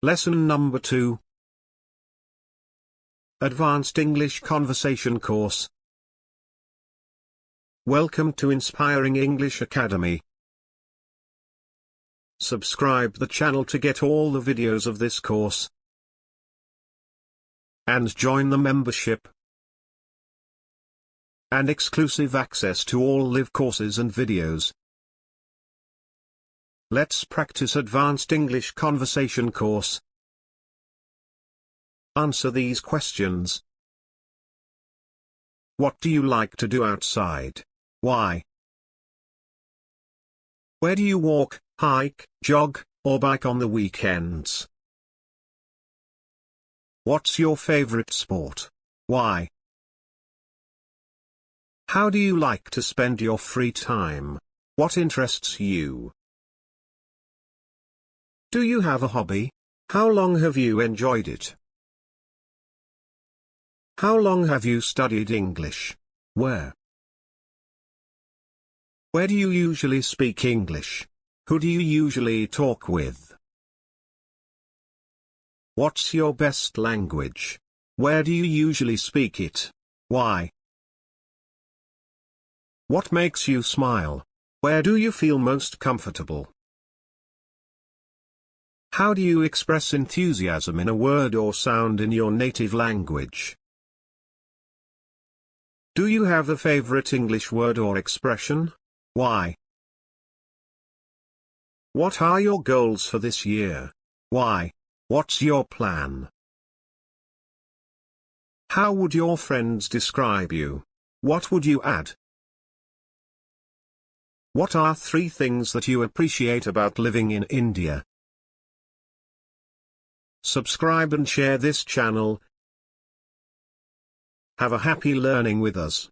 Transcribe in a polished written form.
Lesson number 2. Advanced English Conversation Course. Welcome to Inspiring English Academy. Subscribe the channel to get all the videos of this course. And join the membership. And exclusive access to all live courses and videos. Let's practice Advanced English Conversation Course. Answer these questions. What do you like to do outside? Why? Where do you walk, hike, jog, or bike on the weekends? What's your favorite sport? Why? How do you like to spend your free time? What interests you? Do you have a hobby? How long have you enjoyed it? How long have you studied English? Where? Where do you usually speak English? Who do you usually talk with? What's your best language? Where do you usually speak it? Why? What makes you smile? Where do you feel most comfortable? How do you express enthusiasm in a word or sound in your native language? Do you have a favorite English word or expression? Why? What are your goals for this year? Why? What's your plan? How would your friends describe you? What would you add? What are 3 things that you appreciate about living in India? Subscribe and share this channel. Have a happy learning with us.